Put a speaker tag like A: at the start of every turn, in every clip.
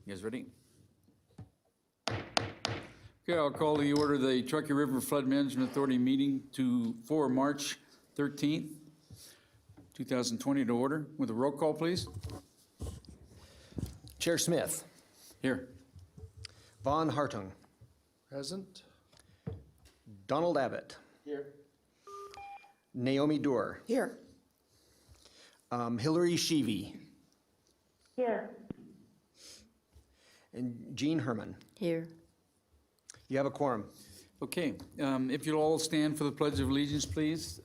A: You guys ready? Okay, I'll call the order of the Truckee River Flood Management Authority meeting for March 13th, 2020 to order. With a roll call, please.
B: Chair Smith.
A: Here.
B: Von Hartung.
C: Present.
B: Donald Abbott.
C: Here.
B: Naomi Dorr.
D: Here.
B: Hillary Sheevy.
D: Here.
B: And Jean Herman.
D: Here.
B: You have a quorum.
A: Okay, if you'll all stand for the Pledge of Allegiance, please.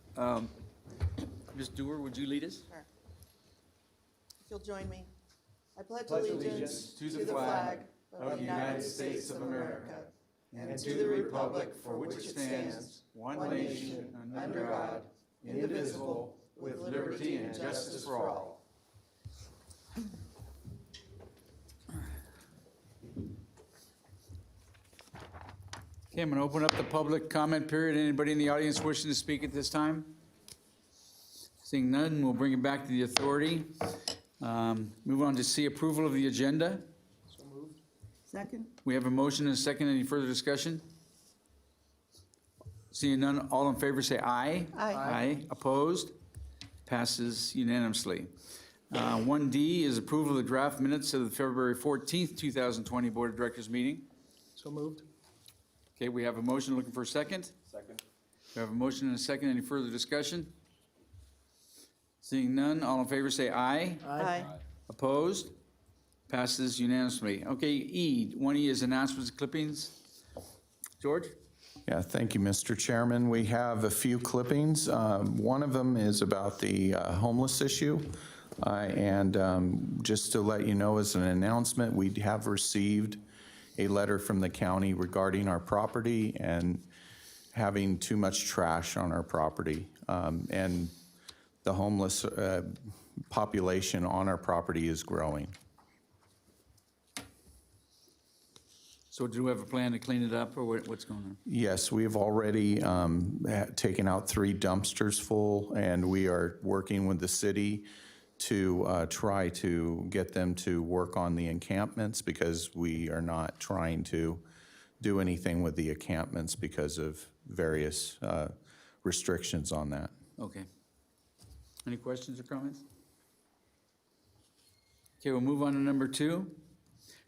A: Ms. Dewar, would you lead us?
E: Sure. If you'll join me. I pledge allegiance to the flag of the United States of America and to the republic for which it stands, one nation, under God, indivisible, with liberty and justice for all.
A: Okay, I'm going to open up the public comment period. Anybody in the audience wishing to speak at this time? Seeing none, we'll bring it back to the authority. Move on to C, approval of the agenda.
C: So moved.
E: Second.
A: We have a motion and a second. Any further discussion? Seeing none, all in favor say aye.
E: Aye.
A: Aye. Opposed? Passes unanimously. 1D is approval of the draft minutes of the February 14th, 2020 Board of Directors meeting.
C: So moved.
A: Okay, we have a motion. Looking for a second?
C: Second.
A: We have a motion and a second. Any further discussion? Seeing none, all in favor say aye.
E: Aye.
A: Opposed? Passes unanimously. Okay, E, 1E is announcements and clippings. George?
F: Yeah, thank you, Mr. Chairman. We have a few clippings. One of them is about the homeless issue. And just to let you know, as an announcement, we have received a letter from the county regarding our property and having too much trash on our property. And the homeless population on our property is growing.
A: So do we have a plan to clean it up, or what's going on?
F: Yes, we've already taken out 3 dumpsters full, and we are working with the city to try to get them to work on the encampments, because we are not trying to do anything with the encampments because of various restrictions on that.
A: Okay. Any questions or comments? Okay, we'll move on to number 2.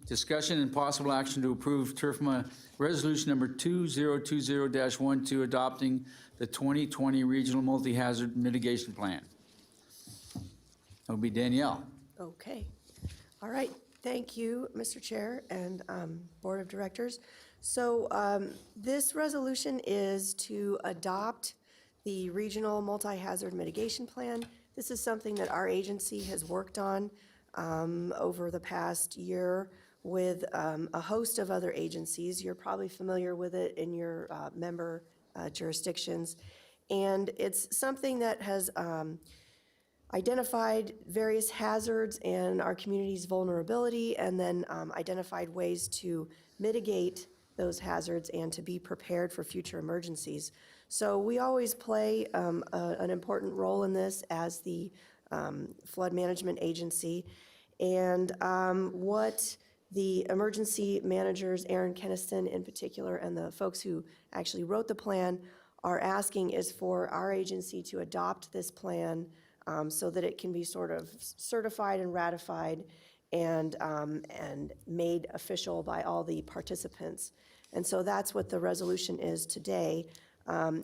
A: Discussion and possible action to approve TURFMA Resolution Number 2020-12, adopting the 2020 Regional Multi-Hazard Mitigation Plan. That would be Danielle.
D: Okay. All right. Thank you, Mr. Chair and Board of Directors. So this resolution is to adopt the Regional Multi-Hazard Mitigation Plan. This is something that our agency has worked on over the past year with a host of other agencies. You're probably familiar with it in your member jurisdictions. And it's something that has identified various hazards and our community's vulnerability, and then identified ways to mitigate those hazards and to be prepared for future emergencies. So we always play an important role in this as the flood management agency. And what the emergency managers, Aaron Keniston in particular, and the folks who actually wrote the plan are asking is for our agency to adopt this plan so that it can be sort of certified and ratified and made official by all the participants. And so that's what the resolution is today.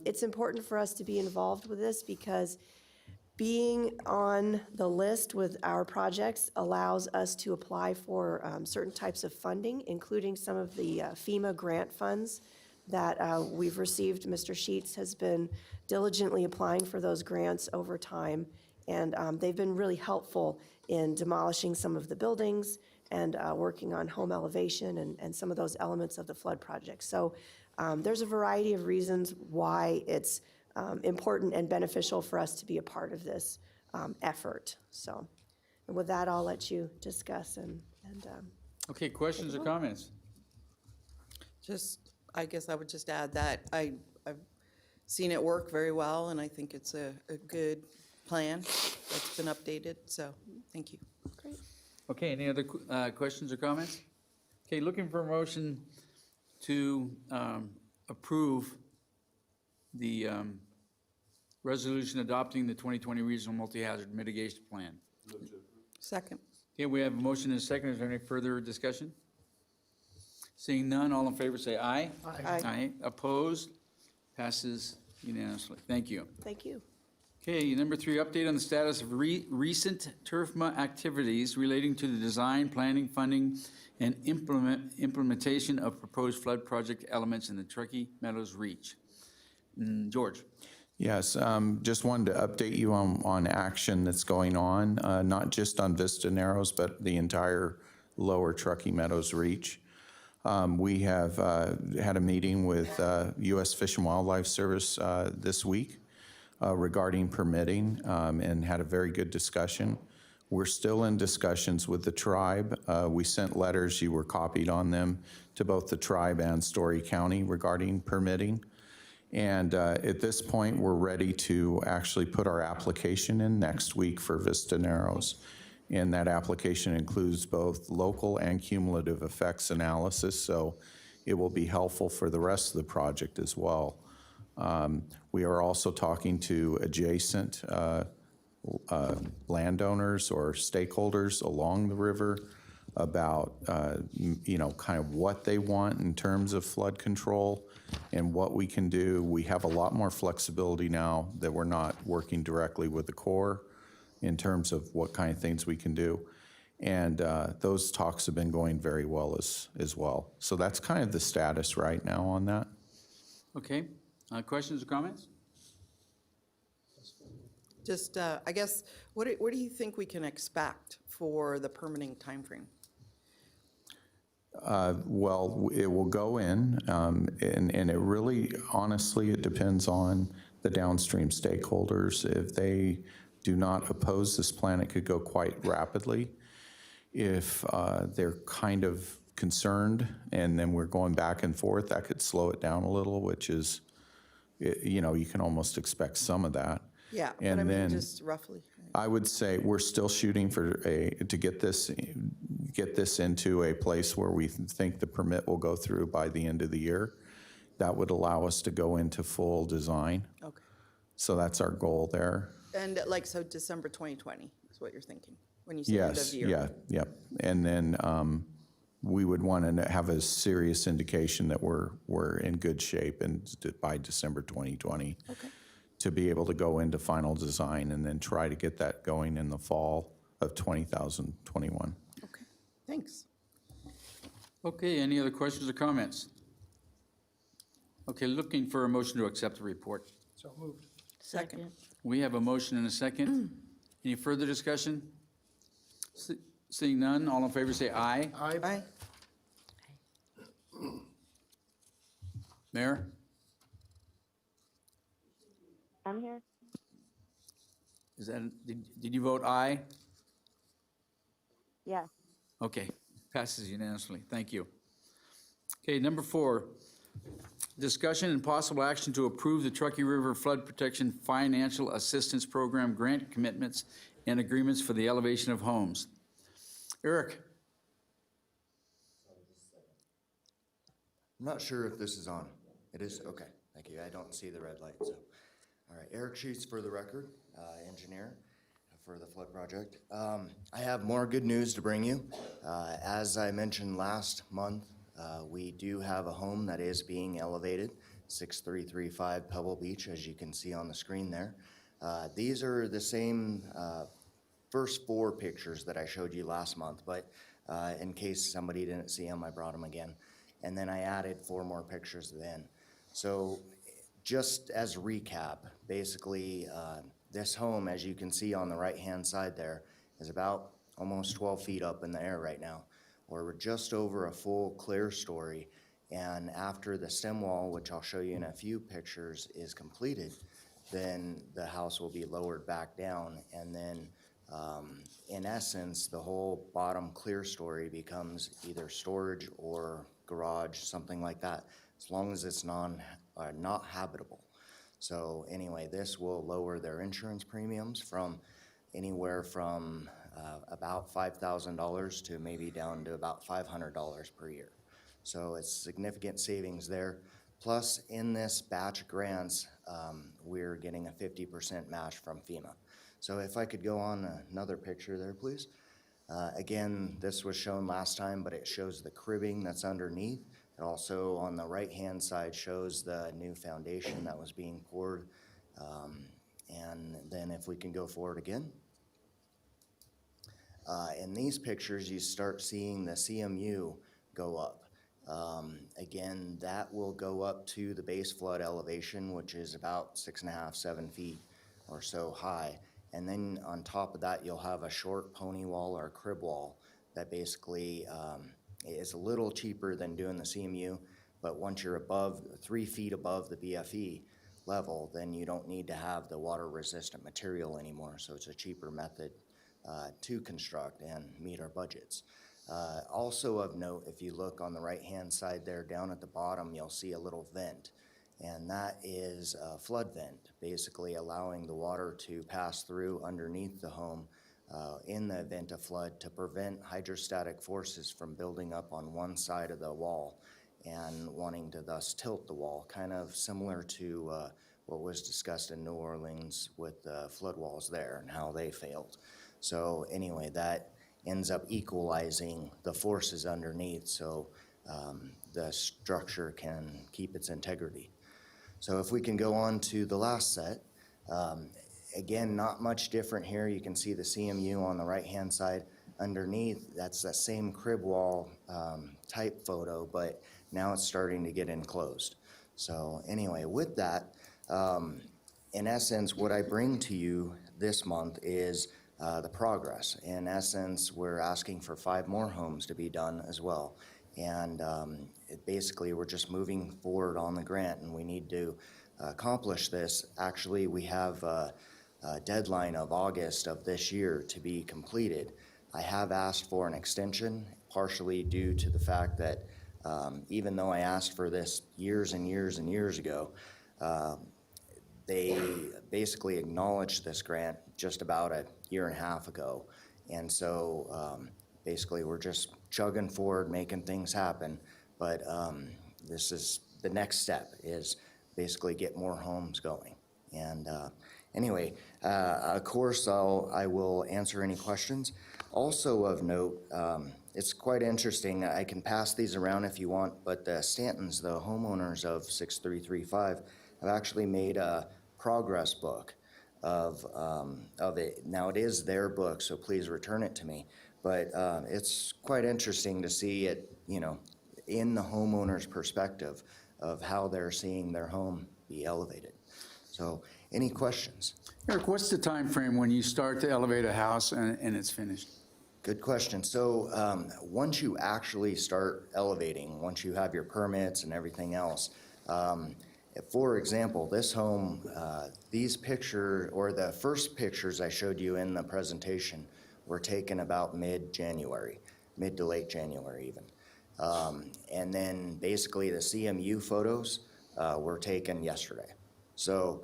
D: It's important for us to be involved with this because being on the list with our projects allows us to apply for certain types of funding, including some of the FEMA grant funds that we've received. Mr. Sheets has been diligently applying for those grants over time, and they've been really helpful in demolishing some of the buildings and working on home elevation and some of those elements of the flood project. So there's a variety of reasons why it's important and beneficial for us to be a part of this effort. So, and with that, I'll let you discuss and
A: Okay, questions or comments?
E: I guess I would just add that I've seen it work very well, and I think it's a good plan that's been updated, so thank you.
D: great.
A: Okay, any other questions or comments? Okay, looking for a motion to approve the resolution adopting the 2020 Regional Multi-Hazard Mitigation Plan.
E: Second.
A: Okay, we have a motion and a second. Is there any further discussion? Seeing none, all in favor say aye.
E: Aye.
A: Aye. Opposed? Passes unanimously. Thank you.
D: Thank you.
A: Okay, number 3, update on the status of recent TURFMA activities relating to the design, planning, funding, and implementation of proposed flood project elements in the Truckee Meadows Reach. George?
F: Yes, just wanted to update you on action that's going on, not just on Vista Narrows, but the entire lower Truckee Meadows Reach. We have had a meeting with U.S. Fish and Wildlife Service this week regarding permitting and had a very good discussion. We're still in discussions with the tribe. We sent letters, you were copied on them, to both the tribe and Story County regarding permitting. And at this point, we're ready to actually put our application in next week for Vista Narrows. And that application includes both local and cumulative effects analysis, so it will be helpful for the rest of the project as well. We are also talking to adjacent landowners or stakeholders along the river about, kind of what they want in terms of flood control and what we can do. We have a lot more flexibility now that we're not working directly with the Corps in terms of what kind of things we can do. And those talks have been going very well as well. So that's kind of the status right now on that.
A: Okay, questions or comments?
E: Just, I guess, what do you think we can expect for the permitting timeframe?
F: Well, it will go in, and it really, honestly, it depends on the downstream stakeholders. If they do not oppose this plan, it could go quite rapidly. If they're kind of concerned, and then we're going back and forth, that could slow it down a little, which is, you can almost expect some of that.
E: Yeah, but
F: And
E: I mean,
F: then
E: just roughly.
F: I would say we're still shooting to get this into a place where we think the permit will go through by the end of the year. That would allow us to go into full design.
E: Okay.
F: So that's our goal there.
E: And so December 2020 is what you're thinking when you say end of
F: Yes,
E: year?
F: yeah, yep. And then we would want to have a serious indication that we're in good shape and by December 2020.
E: Okay.
F: To be able to go into final design and then try to get that going in the fall of 2021.
E: Okay, thanks.
A: Okay, any other questions or comments? Okay, looking for a motion to accept the report.
C: So moved.
E: Second.
A: We have a motion and a second. Any further discussion? Seeing none, all in favor say aye.
E: Aye.
A: Mayor?
G: I'm here.
A: Is that, did you vote aye?
G: Yes.
A: Okay, passes unanimously. Thank you. Okay, number 4, discussion and possible action to approve the Truckee River Flood Protection Financial Assistance Program grant commitments and agreements for the elevation of homes. Eric?
H: I'm not sure if this is on. It is? Okay, thank you. I don't see the red light, so. All right, Eric Sheets for the record, engineer for the flood project. I have more good news to bring you. As I mentioned last month, we do have a home that is being elevated, 6335 Pebble Beach, as you can see on the screen there. These are the same first 4 pictures that I showed you last month, but in case somebody didn't see them, I brought them again. And then I added 4 more pictures then. So just as a recap, basically, this home, as you can see on the right-hand side there, is about almost 12 feet up in the air right now. We're just over a full clear story, and after the stem wall, which I'll show you in a few pictures, is completed, then the house will be lowered back down, and then in essence, the whole bottom clear story becomes either storage or garage, something like that, as long as it's not habitable. So anyway, this will lower their insurance premiums from anywhere from about $5,000 to maybe down to about $500 per year. So it's significant savings there. Plus, in this batch of grants, we're getting a 50% match from FEMA. So if I could go on another picture there, please. Again, this was shown last time, but it shows the cribbing that's underneath. It also, on the right-hand side, shows the new foundation that was being poured. And then if we can go forward again. In these pictures, you start seeing the CMU go up. Again, that will go up to the base flood elevation, which is about 6.5, 7 feet or so high. And then on top of that, you'll have a short pony wall or crib wall that basically is a little cheaper than doing the CMU, but once you're above 3 feet above the BFE level, then you don't need to have the water resistant material anymore. So it's a cheaper method to construct and meet our budgets. Also of note, if you look on the right-hand side there, down at the bottom, you'll see a little vent. And that is a flood vent, basically allowing the water to pass through underneath the home in the event of flood to prevent hydrostatic forces from building up on one side of the wall and wanting to thus tilt the wall, kind of similar to what was discussed in New Orleans with the flood walls there and how they failed. So anyway, that ends up equalizing the forces underneath so the structure can keep its integrity. So if we can go on to the last set, again, not much different here. You can see the CMU on the right-hand side. Underneath, that's that same crib wall type photo, but now it's starting to get enclosed. So anyway, with that, in essence, what I bring to you this month is the progress. In essence, we're asking for 5 more homes to be done as well. And basically, we're just moving forward on the grant, and we need to accomplish this. Actually, we have a deadline of August of this year to be completed. I have asked for an extension, partially due to the fact that even though I asked for this years and years and years ago, they basically acknowledged this grant just about a year and a half ago. And so basically we're just chugging forward, making things happen. But this is the next step, is basically get more homes going. And anyway, of course, I will answer any questions. Also of note, it's quite interesting. I can pass these around if you want, but the Stantons, the homeowners of 6335, have actually made a progress book of it. Now, it is their book, so please return it to me. But it's quite interesting to see it, in the homeowner's perspective of how they're seeing their home be elevated. So, any questions?
A: Eric, what's the time frame when you start to elevate a house and it's finished?
H: Good question. So once you actually start elevating, once you have your permits and everything else, for example, this home, these pictures, or the first pictures I showed you in the presentation, were taken about mid-January, mid to late January even. And then basically the CMU photos were taken yesterday. So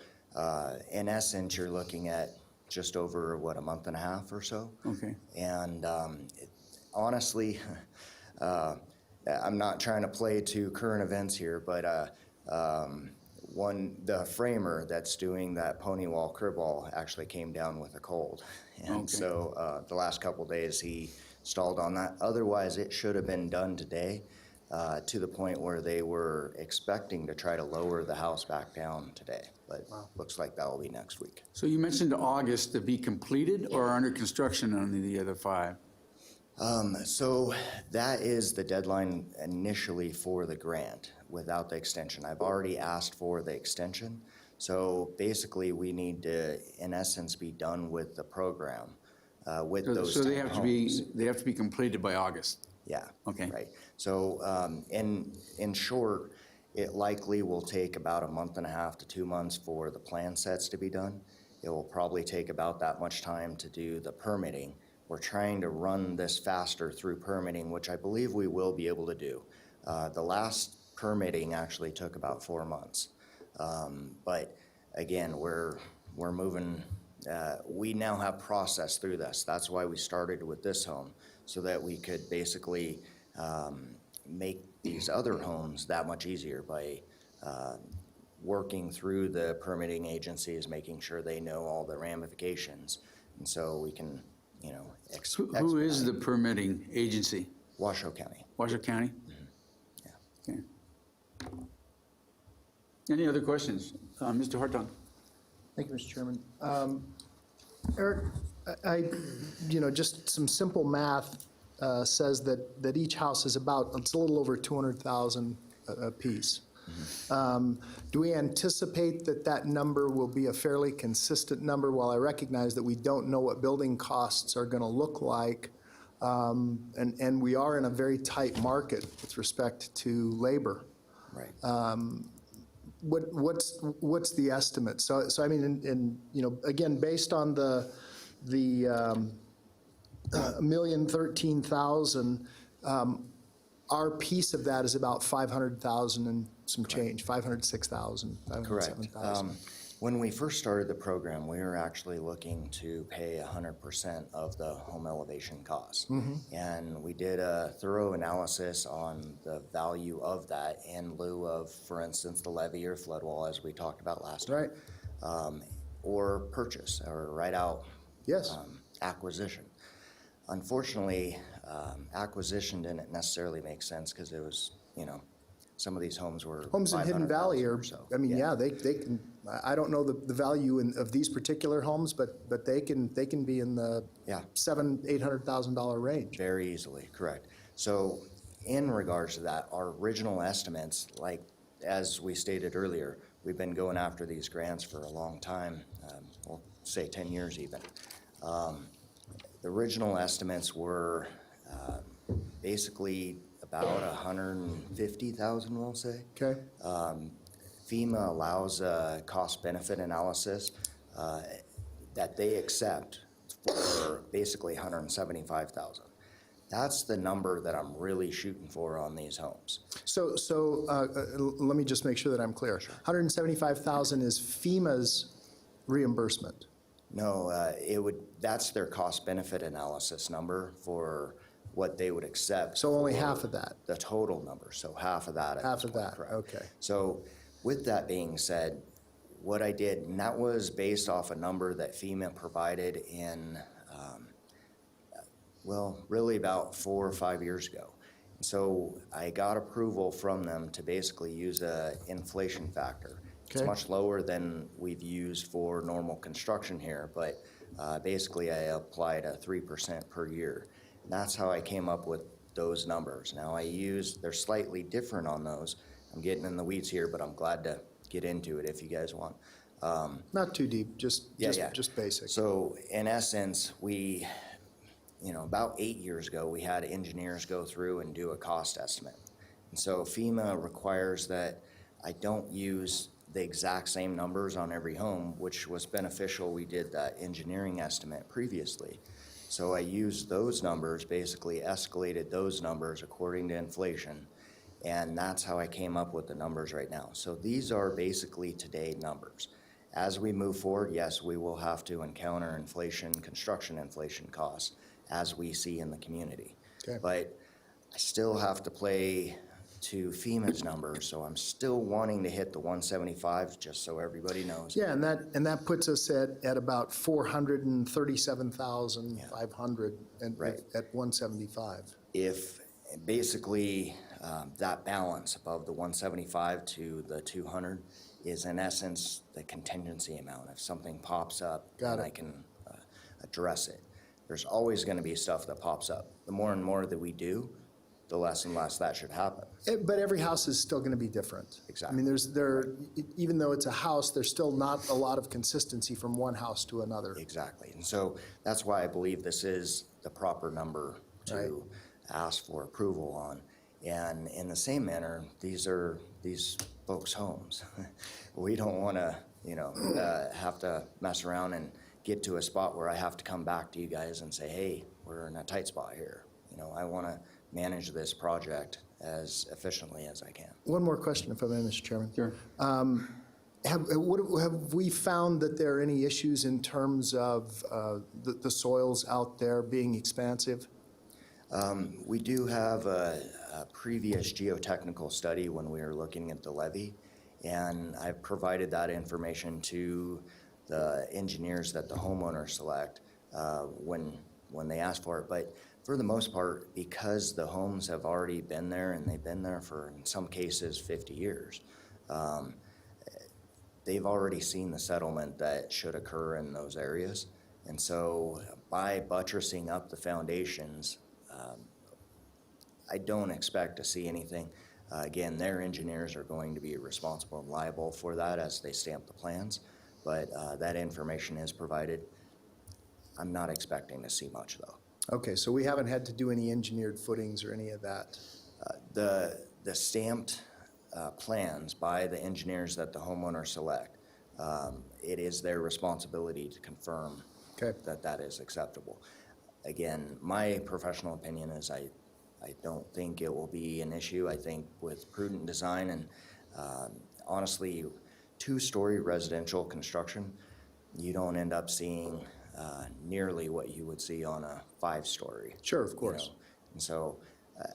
H: in essence, you're looking at just over, a month and a half or so. Okay. And honestly, I'm not trying to play to current events here, but the framer that's doing that pony wall crib wall actually came down with a cold. And so the last couple of days he stalled on that. Otherwise, it should have been done today, to the point where they were expecting to try to lower the house back down today. But looks like that will be next week.
A: So you mentioned August to be completed or under construction on the other 5?
H: So that is the deadline initially for the grant without the extension. I've already asked for the extension. So basically we need to, in essence, be done with the program with those 10
A: So they have to be completed by August?
H: Yeah.
A: Okay.
H: Right. So in short, it likely will take about a month and a half to 2 months for the plan sets to be done. It will probably take about that much time to do the permitting. We're trying to run this faster through permitting, which I believe we will be able to do. The last permitting actually took about 4 months. But again, we're moving we now have processed through this. That's why we started with this home, so that we could basically make these other homes that much easier by working through the permitting agencies, making sure they know all the ramifications. And so we can, you know,
A: Who is the permitting agency?
H: Washoe County.
A: Washoe County?
H: Yeah.
A: Okay. Any other questions? Mr. Hartung?
C: Thank you, Mr. Chairman. Eric, just some simple math says that each house is it's a little over 200,000 a piece. Do we anticipate that number will be a fairly consistent number? While I recognize that we don't know what building costs are going to look like, and we are in a very tight market with respect to labor.
H: Right.
C: What's the estimate? So I mean, again, based on the $1,013,000, our piece of that is about 500,000 and some change, 506,000,
H: Correct.
C: 507,000.
H: When we first started the program, we were actually looking to pay 100% of the home elevation costs. And we did a thorough analysis on the value of that in lieu of, for instance, the levee or flood wall, as we talked about last time.
C: Right.
H: Or purchase, or right out
C: Yes.
H: acquisition. Unfortunately, acquisition didn't necessarily make sense because it was, some of these homes were
C: Homes in Hidden
H: 500,000
C: Valley
H: or
C: are,
H: so.
C: I mean, yeah, they can, I don't know the value of these particular homes, but they can be in the
H: Yeah.
C: $700,000-800,000 range.
H: Very easily, correct. So in regards to that, our original estimates, like as we stated earlier, we've been going after these grants for a long time, we'll say 10 years even. The original estimates were basically about 150,000, we'll say.
C: Okay?
H: FEMA allows a cost-benefit analysis that they accept for basically 175,000. That's the number that I'm really shooting for on these homes.
C: So let me just make sure that I'm clear. 175,000 is FEMA's reimbursement.
H: No, that's their cost-benefit analysis number for what they would accept.
C: So only
H: for
C: half of that?
H: The total number, so half of that. at
C: Half
H: this
C: of
H: point,
C: that,
H: correct.
C: okay.
H: So with that being said, what I did, and that was based off a number that FEMA provided in, really about 4 or 5 years ago. So I got approval from them to basically use a inflation factor. It's
C: Okay.
H: much lower than we've used for normal construction here, but basically I applied a 3% per year. And that's how I came up with those numbers. Now they're slightly different on those. I'm getting in the weeds here, but I'm glad to get into it if you guys want.
C: Not too deep, just basic.
H: So in essence, we, about 8 years ago, we had engineers go through and do a cost estimate. And so FEMA requires that I don't use the exact same numbers on every home, which was beneficial. We did that engineering estimate previously. So I used those numbers, basically escalated those numbers according to inflation, and that's how I came up with the numbers right now. So these are basically today numbers. As we move forward, yes, we will have to encounter inflation, construction inflation costs, as we see in the community.
C: Okay.
H: But I still have to play to FEMA's numbers, so I'm still wanting to hit the 175, just so everybody knows.
C: Yeah, and that puts us at about 437,500
H: Right.
C: at 175.
H: If basically that balance above the 175 to the 200 is in essence the contingency amount. If something pops up,
C: Got
H: then
C: it.
H: I can address it. There's always going to be stuff that pops up. The more and more that we do, the less and less that should happen.
C: But every house is still going to be different.
H: Exactly.
C: I mean, even though it's a house, there's still not a lot of consistency from one house to another.
H: Exactly. And so that's why I believe this is the proper number to ask for approval on. And in the same manner, these are these folks' homes. We don't want to, have to mess around and get to a spot where I have to come back to you guys and say, hey, we're in a tight spot here. I want to manage this project as efficiently as I can.
C: One more question, if I may, Mr. Chairman.
A: Sure.
C: Have we found that there are any issues in terms of the soils out there being expansive?
H: We do have a previous geotechnical study when we were looking at the levee, and I've provided that information to the engineers that the homeowners select when they ask for it. But for the most part, because the homes have already been there, and they've been there for, in some cases, 50 years, they've already seen the settlement that should occur in those areas. And so by buttressing up the foundations, I don't expect to see anything. Again, their engineers are going to be responsible and liable for that as they stamp the plans, but that information is provided. I'm not expecting to see much, though.
C: Okay, so we haven't had to do any engineered footings or any of that?
H: The stamped plans by the engineers that the homeowners select, it is their responsibility to confirm that that is acceptable. Again, my professional opinion is I don't think it will be an issue. I think with prudent design and honestly, 2-story residential construction, you don't end up seeing nearly what you would see on a 5-story.
C: Sure, of course.
H: And so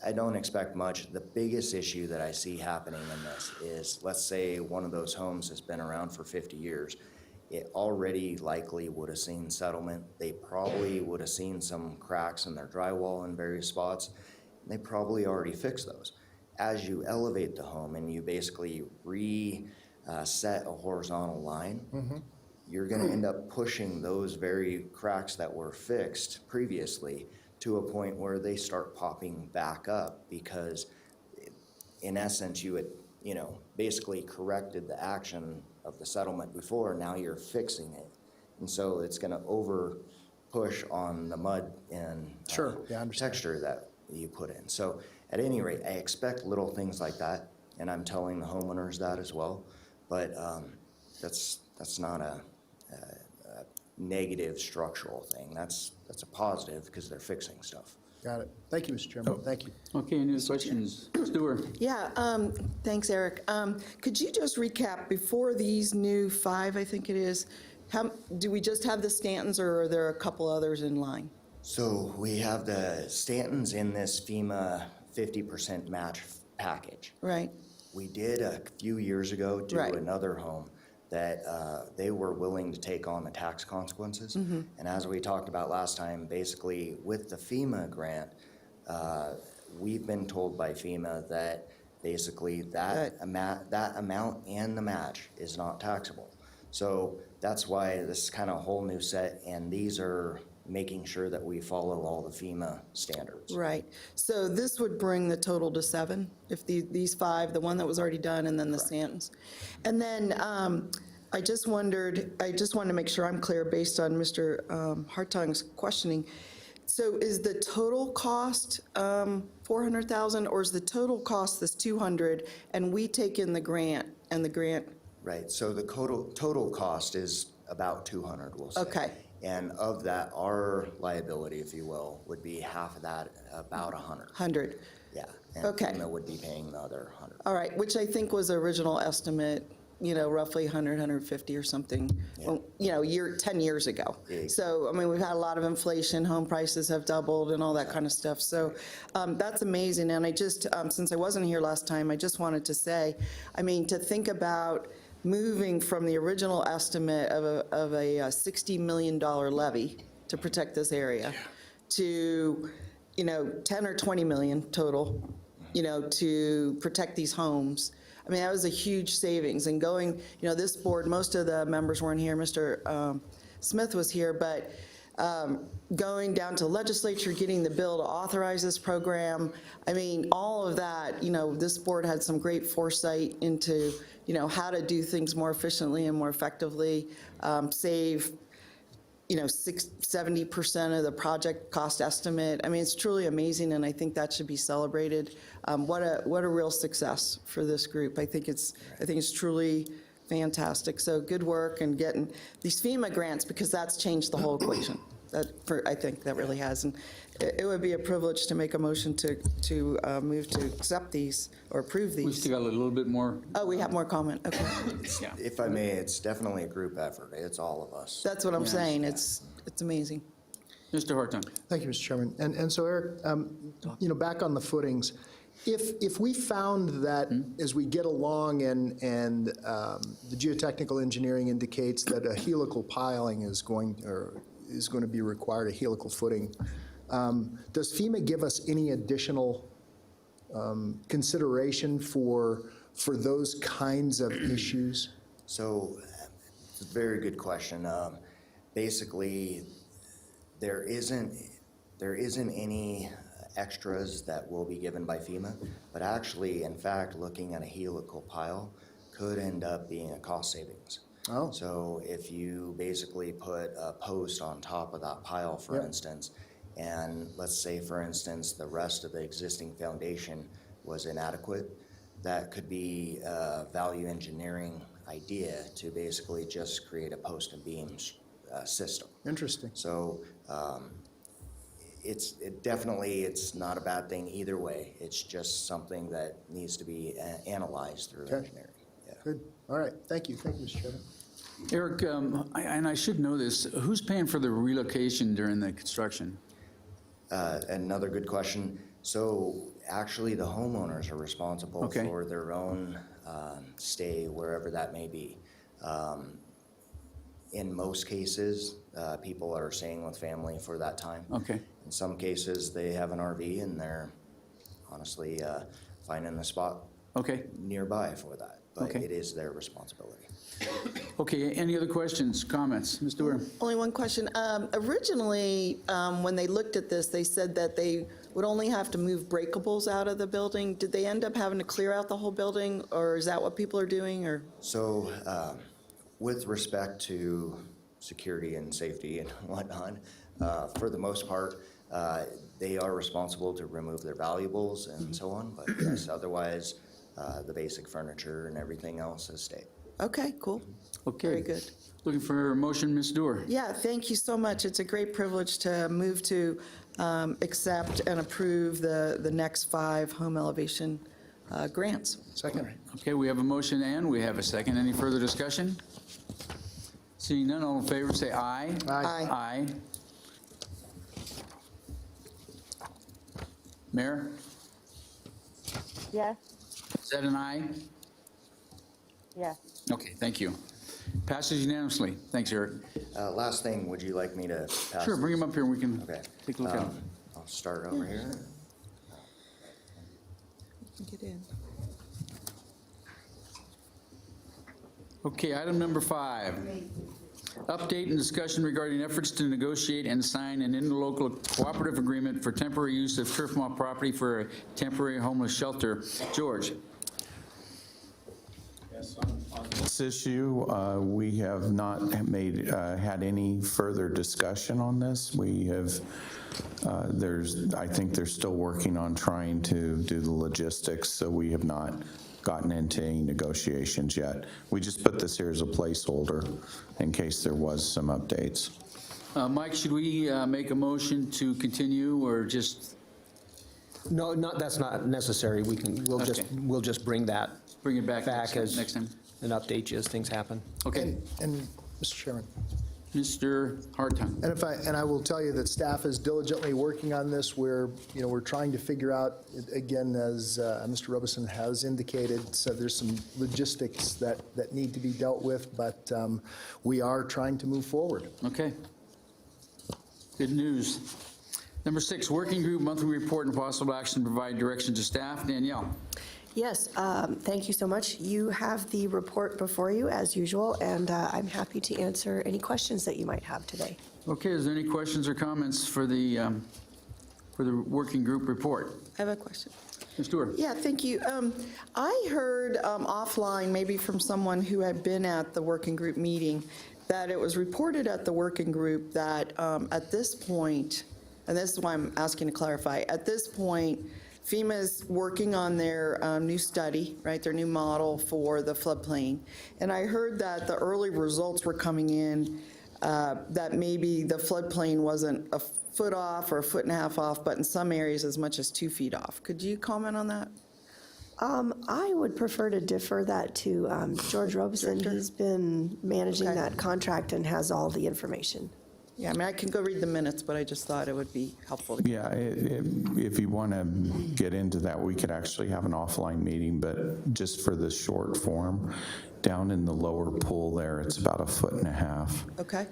H: I don't expect much. The biggest issue that I see happening in this is, let's say one of those homes has been around for 50 years. It already likely would have seen settlement. They probably would have seen some cracks in their drywall in various spots. They probably already fixed those. As you elevate the home and you basically reset a horizontal line, you're going to end up pushing those very cracks that were fixed previously to a point where they start popping back up, because in essence you had, basically corrected the action of the settlement before. Now you're fixing it, and so it's going to over push on the mud and texture that you put in. So at any rate, I expect little things like that, and I'm telling the homeowners that as well. But that's not a negative structural thing. That's a positive, because they're fixing stuff.
C: Got it. Thank you, Mr. Chairman. Thank you.
A: Okay, any questions? Stuart?
G: Yeah, thanks, Eric. Could you just recap, before these new 5, I think it is, do we just have the Stantons, or are there a couple others in line?
H: So we have the Stantons in this FEMA 50% match package.
G: Right.
H: We did a few years ago do
G: Right.
H: another home that they were willing to take on the tax consequences. And as we talked about last time, basically with the FEMA grant, we've been told by FEMA that basically that amount and the match is not taxable. So that's why this is kind of a whole new set, and these are making sure that we follow all the FEMA standards.
G: Right. So this would bring the total to 7, if these 5, the one that was already done, and then the Stantons. And then I just wanted to make sure I'm clear based on Mr. Hartong's questioning. So is the total cost $400,000, or is the total cost this $200,000, and we take in the grant, and the grant?
H: Right. So the total cost is about $200,000, we'll say.
G: Okay.
H: And of that, our liability, if you will, would be half of that, about $100,000.
G: 100.
H: Yeah. And
G: Okay.
H: FEMA would be paying the other $100,000.
G: All right, which I think was the original estimate, roughly 100, 150 or something, well, 10 years ago.
H: Big.
G: So, I mean, we've had a lot of inflation, home prices have doubled and all that kind of stuff. So that's amazing. And I just, since I wasn't here last time, I just wanted to say, to think about moving from the original estimate of a $60 million levy to protect this area to, 10 or 20 million total, to protect these homes. That was a huge savings. And going, this board, most of the members weren't here. Mr. Smith was here, but going down to legislature, getting the bill to authorize this program, all of that, this board had some great foresight into, how to do things more efficiently and more effectively, save, 70% of the project cost estimate. It's truly amazing, and I think that should be celebrated. What a real success for this group. I think it's truly fantastic. So good work, and getting these FEMA grants, because that's changed the whole equation. I think that really has. And it would be a privilege to make a motion to move to accept these or approve
A: We
G: these.
A: still got a little bit more.
G: Oh, we have more comment, okay.
A: Yeah.
H: If I may, it's definitely a group effort. It's all of us.
G: That's what I'm saying, it's amazing.
A: Mr. Hartung.
C: Thank you, Mr. Chairman. And so, Eric, you know, back on the footings, if we found that as we get along and the geotechnical engineering indicates that a helical piling is going to be required, a helical footing, does FEMA give us any additional consideration for those kinds of issues?
H: So, it's a very good question. Basically, there isn't any extras that will be given by FEMA, but actually, in fact, looking at a helical pile could end up being a cost savings.
C: Oh.
H: So if you basically put a post on top of that pile, for
C: Yep.
H: instance, and let's say, for instance, the rest of the existing foundation was inadequate, that could be a value engineering idea to basically just create a post and beams system.
C: Interesting.
H: So it's not a bad thing either way. It's just something that needs to be analyzed through
C: Okay.
H: engineering. Yeah.
C: Good. All right. Thank you. Thank you, Mr. Chairman.
A: Eric, and I should know this, who's paying for the relocation during the construction?
H: Another good question. So actually, the homeowners are responsible
A: Okay.
H: for their own stay wherever that may be. In most cases, people are staying with family for that time.
A: Okay.
H: In some cases, they have an RV and they're honestly finding a spot
A: Okay.
H: nearby for that. But
A: Okay.
H: it is their responsibility.
A: Okay, any other questions, comments? Mr. Ware?
G: Only one question. Originally, when they looked at this, they said that they would only have to move breakables out of the building. Did they end up having to clear out the whole building, or is that what people are doing, or?
H: So with respect to security and safety and whatnot, for the most part, they are responsible to remove their valuables and so on. But yes, otherwise, the basic furniture and everything else has stayed.
G: Okay, cool.
A: Okay.
G: Very good.
A: Looking for a motion, Ms. Dewar.
G: Yeah, thank you so much. It's a great privilege to move to accept and approve the next 5 home elevation grants.
C: Second.
A: Okay, we have a motion and we have a second. Any further discussion? Seeing none, all in favor, say aye.
C: Aye.
A: Aye. Mayor,
I: Yes,
A: is that an aye?
I: yes.
A: Okay, thank you. Passes unanimously. Thanks, Eric.
H: Last thing, would you like me to pass?
A: Sure, bring
H: these?
A: him up here and we can
H: Okay.
A: take a look at him.
H: I'll start over here.
G: Get in.
A: Okay, item number 5. Update and discussion regarding efforts to negotiate and sign an interlocal cooperative agreement for temporary use of turf moor property for a temporary homeless shelter. George?
F: This issue, we have not had any further discussion on this. We have, I think they're still working on trying to do the logistics, so we have not gotten into any negotiations yet. We just put this here as a placeholder in case there was some updates.
A: Mike, should we make a motion to continue or just
B: No, that's not necessary. We'll
A: Okay.
B: just bring that
A: bring it back
B: back as
A: next time?
B: an update as things happen.
A: Okay,
C: And Mr. Chairman,
A: Mr. Hartung.
C: and I will tell you that staff is diligently working on this. We're trying to figure out, again, as Mr. Robeson has indicated, so there's some logistics that need to be dealt with, but we are trying to move forward.
A: Okay. Good news. Number 6, working group monthly report and possible action to provide direction to staff. Danielle?
D: Yes, thank you so much. You have the report before you, as usual, and I'm happy to answer any questions that you might have today.
A: Okay, is there any questions or comments for the working group report?
G: I have a question.
A: Ms. Stewart?
G: Yeah, thank you. I heard offline, maybe from someone who had been at the working group meeting, that it was reported at the working group that at this point, and this is why I'm asking to clarify, at this point, FEMA's working on their new study, right, their new model for the floodplain. And I heard that the early results were coming in that maybe the floodplain wasn't a foot off or a foot and a half off, but in some areas as much as 2 feet off. Could you comment on that?
D: I would prefer to defer that to George Robeson. He's been managing
G: Okay.
D: that contract and has all the information.
G: Yeah, I mean, I can go read the minutes, but I just thought it would be helpful to.
F: Yeah, if you want to get into that, we could actually have an offline meeting, but just for the short form, down in the lower pool there, it's about 1.5 feet.
G: Okay,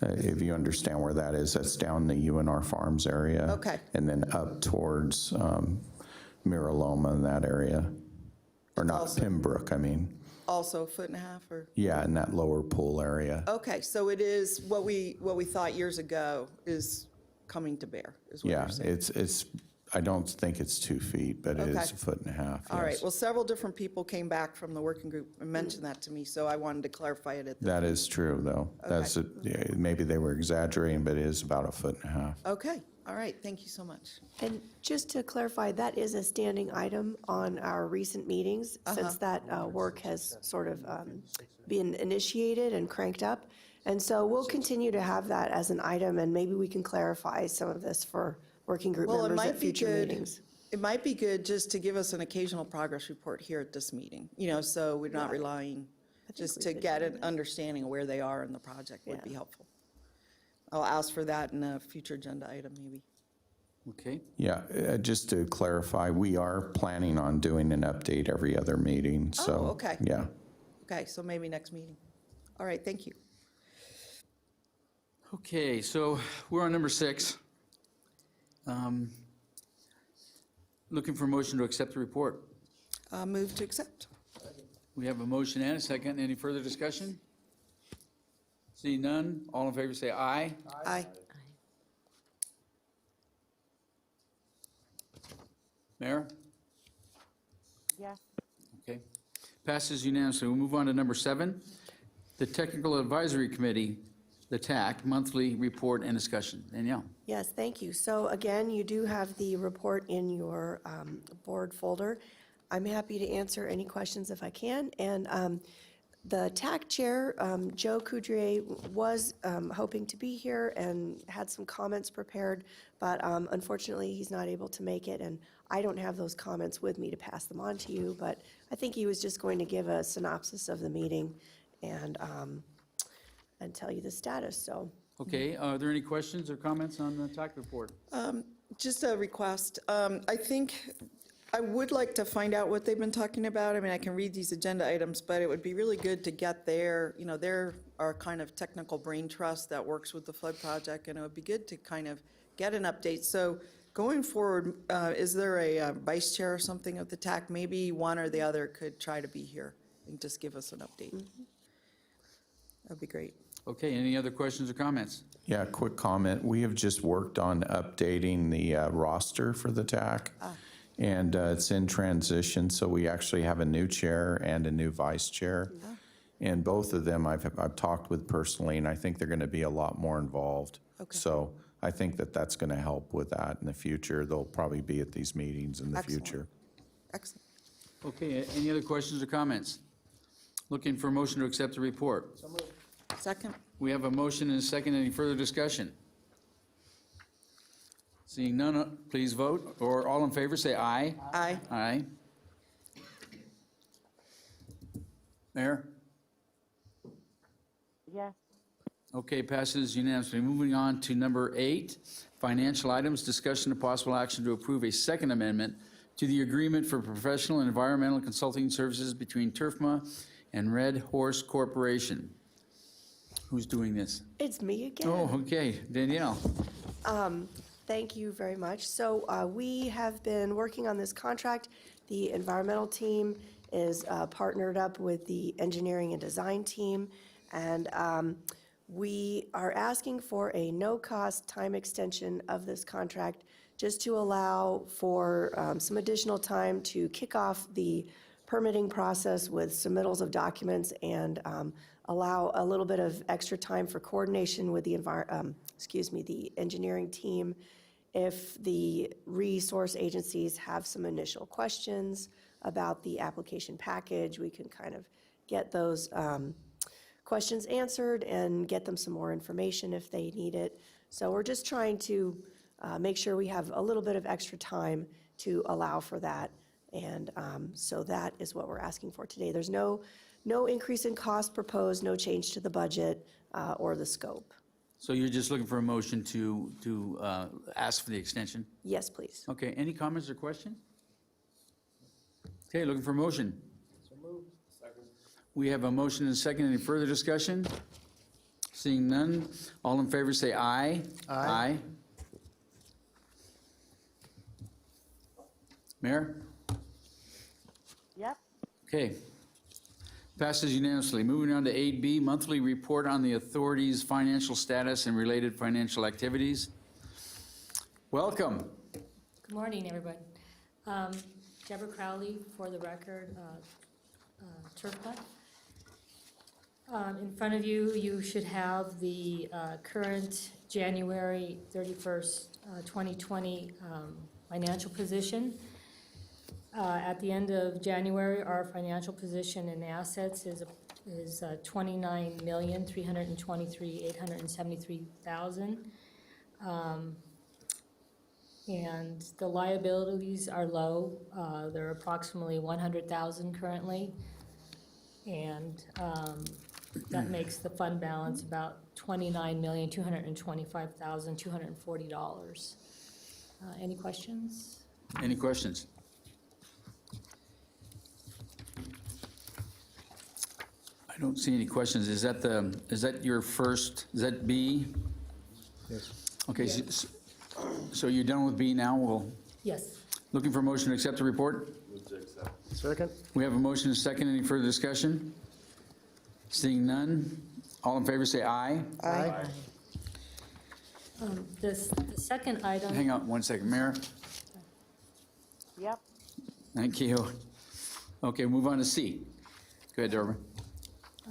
F: If you understand where that is, that's down the UNR Farms area.
G: Okay.
F: And then up towards Miraloma in that area. Or not,
G: also-
F: Pembroke, I mean.
G: also a foot and a half, or?
F: Yeah, in that lower pool area.
G: Okay, so it is what we thought years ago is coming to bear, is what
F: Yeah,
G: you're saying?
F: it's, I don't think it's 2 feet, but it is
G: Okay.
F: 1.5 feet.
G: All right,
F: yes.
G: well, several different people came back from the working group and mentioned that to me, so I wanted to clarify it at the.
F: That is true, though. That's, yeah, maybe they were exaggerating, but it is about 1.5 feet.
G: Okay, all right, thank you so much.
D: And just to clarify, that is a standing item on our recent meetings, since that work has sort of been initiated and cranked up. And so we'll continue to have that as an item, and maybe we can clarify some of this for working group
G: Well, it
D: members at
G: might be
D: future
G: good,
D: meetings.
G: it might be good just to give us an occasional progress report here at this meeting, so we're not relying, just
D: we
G: to
D: could
G: get
D: do
G: an understanding of where they are in the project would be
D: Yeah.
G: helpful. I'll ask for that in a future agenda item, maybe.
A: Okay,
F: Yeah, just to clarify, we are planning on doing an update every other meeting, so.
G: Oh, okay.
F: Yeah.
G: Okay, so maybe next meeting. All right, thank you.
A: okay, so we're on number 6. Looking for a motion to accept the report.
G: Move to accept.
A: We have a motion and a second. Any further discussion? See none. All in favor say aye.
G: Aye.
A: Mayor?
I: Yes.
A: Okay. Passes unanimously. We'll move on to number 7, the Technical Advisory Committee, the TAC, monthly report and discussion. Danielle?
D: Yes, thank you. So again, you do have the report in your board folder. I'm happy to answer any questions if I can. And the TAC chair, Joe Coudrier, was hoping to be here and had some comments prepared, but unfortunately, he's not able to make it, and I don't have those comments with me to pass them on to you, but I think he was just going to give a synopsis of the meeting and tell you the status, so.
A: Okay, are there any questions or comments on the TAC report?
G: Just a request. I think I would like to find out what they've been talking about. I mean, I can read these agenda items, but it would be really good to get they're our kind of technical brain trust that works with the flood project, and it would be good to kind of get an update. So going forward, is there a vice chair or something of the TAC? Maybe one or the other could try to be here and just give us an update. That'd be great.
A: Okay, any other questions or comments?
F: Yeah, quick comment. We have just worked on updating the roster for the TAC. And it's in transition, so we actually have a new chair and a new vice chair. And both of them I've talked with personally, and I think they're going to be a lot more involved.
G: Okay.
F: So I think that's going to help with that in the future. They'll probably be at these meetings in the
G: Excellent.
F: future.
G: Excellent.
A: Okay, any other questions or comments? Looking for a motion to accept the report.
G: Second?
A: We have a motion and a second. Any further discussion? Seeing none, please vote, or all in favor, say aye.
G: Aye.
A: Aye. Mayor?
I: Yes.
A: Okay, passes unanimously. Moving on to number 8, financial items, discussion of possible action to approve a second amendment to the agreement for professional and environmental consulting services between TURFMA and Red Horse Corporation. Who's doing this?
D: It's me again.
A: Oh, okay, Danielle.
D: Thank you very much. So we have been working on this contract. The environmental team is partnered up with the engineering and design team, and we are asking for a no-cost time extension of this contract just to allow for some additional time to kick off the permitting process with submittals of documents and allow a little bit of extra time for coordination with the the engineering team. If the resource agencies have some initial questions about the application package, we can kind of get those questions answered and get them some more information if they need it. So we're just trying to make sure we have a little bit of extra time to allow for that. And so that is what we're asking for today. There's no increase in cost proposed, no change to the budget or the scope.
A: So you're just looking for a motion to ask for the extension?
D: Yes, please.
A: Okay, any comments or questions? Okay, looking for a motion. We have a motion and a second. Any further discussion? Seeing none, all in favor say aye.
C: Aye.
A: Mayor?
I: Yep.
A: Okay. Passes unanimously. Moving on to 8B, monthly report on the authority's financial status and related financial activities. Welcome.
J: Good morning, everybody. Deborah Crowley, for the record, Turfma. In front of you, you should have the current January 31st, 2020 financial position. At the end of January, our financial position in assets is $29,323,873,000. And the liabilities are low. They're approximately $100,000 currently. And that makes the fund balance about $29,225,240. Any questions?
A: Any questions? I don't see any questions. Is that your first, is that B?
C: Yes.
A: Okay, so you're done with B now? We'll,
J: Yes.
A: looking for a motion to accept the report?
C: Second?
A: We have a motion and a second. Any further discussion? Seeing none, all in favor say aye.
C: Aye.
J: The second item.
A: Hang on one second, Mayor.
I: Yep.
A: Thank you. Okay, move on to C. Go ahead, Deborah.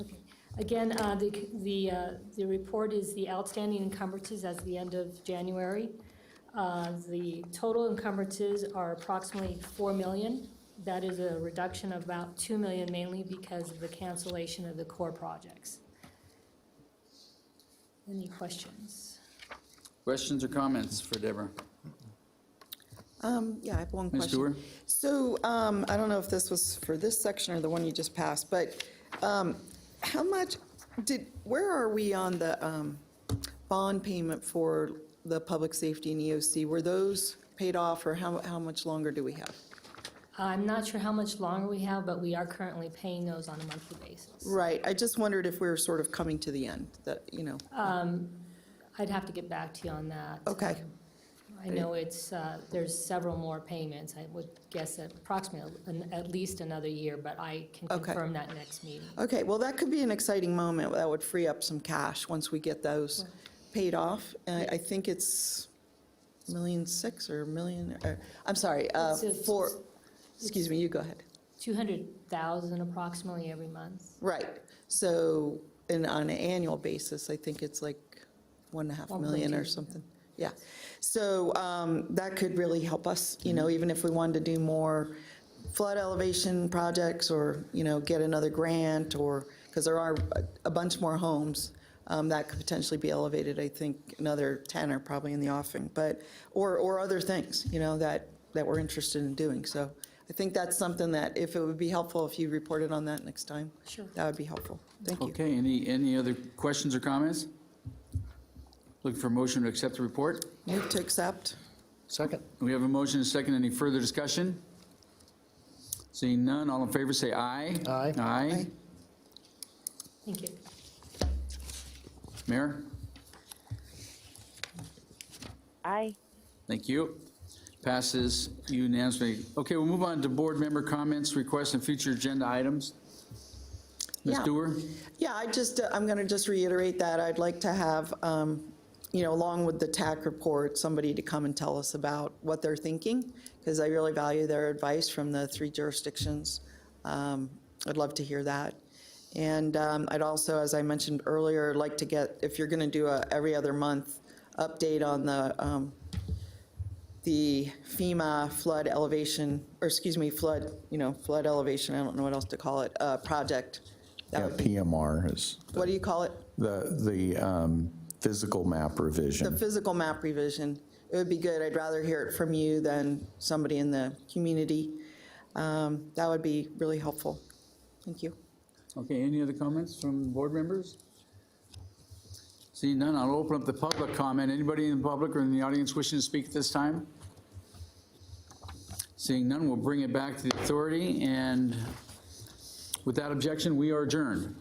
J: Okay. Again, the report is the outstanding encumbrances as the end of January. The total encumbrances are approximately $4 million. That is a reduction of about $2 million, mainly because of the cancellation of the core projects. Any questions?
A: Questions or comments for Deborah?
G: Yeah, I have one
A: Ms.
G: question.
A: Stewart?
G: So, I don't know if this was for this section or the one you just passed, but how much where are we on the bond payment for the public safety and EOC? Were those paid off, or how much longer do we have?
J: I'm not sure how much longer we have, but we are currently paying those on a monthly basis.
G: Right, I just wondered if we were sort of coming to the end, that, you know.
J: I'd have to get back to you on that.
G: Okay.
J: I know it's, there's several more payments. I would guess at approximately at least another year, but I can
G: Okay.
J: confirm that next meeting.
G: Okay, well, that could be an exciting moment. That would free up some cash once we get those paid off. I think it's $1.6 million or $1 million, I'm sorry, excuse me, you go ahead.
J: 200,000 approximately every month.
G: Right, so, and on an annual basis, I think it's like 1.5 million or
J: 1.2.
G: something. Yeah, so that could really help us, you know, even if we wanted to do more flood elevation projects, or, you know, get another grant, or, because there are a bunch more homes that could potentially be elevated. I think another 10 are probably in the offing, but, or other things, you know, that we're interested in doing. So I think that's something that, if it would be helpful if you reported on that next time.
J: Sure.
G: That would be helpful. Thank you.
A: Okay, any other questions or comments? Looking for a motion to accept the report?
G: Move to accept.
C: Second?
A: We have a motion and a second. Any further discussion? Seeing none, all in favor say aye.
C: Aye.
A: Aye.
J: Thank you.
A: Mayor?
I: Aye.
A: Thank you. Passes unanimously. Okay, we'll move on to board member comments, requests, and future agenda items. Ms.
G: Yeah.
A: Dewar?
G: Yeah, I'm going to just reiterate that I'd like to have, you know, along with the TAC report, somebody to come and tell us about what they're thinking, because I really value their advice from the 3 jurisdictions. I'd love to hear that. And I'd also, as I mentioned earlier, like to get, if you're going to do a every other month update on the FEMA flood elevation, or excuse me, flood elevation, I don't know what else to call it, project.
F: Yeah, PMR is
G: What do you call it?
F: the physical map
G: The
F: revision.
G: physical map revision. It would be good. I'd rather hear it from you than somebody in the community. That would be really helpful. Thank you.
A: Okay, any other comments from board members? Seeing none, I'll open up the public comment. Anybody in the public or in the audience wishing to speak at this time? Seeing none, we'll bring it back to the authority, and without objection, we are adjourned.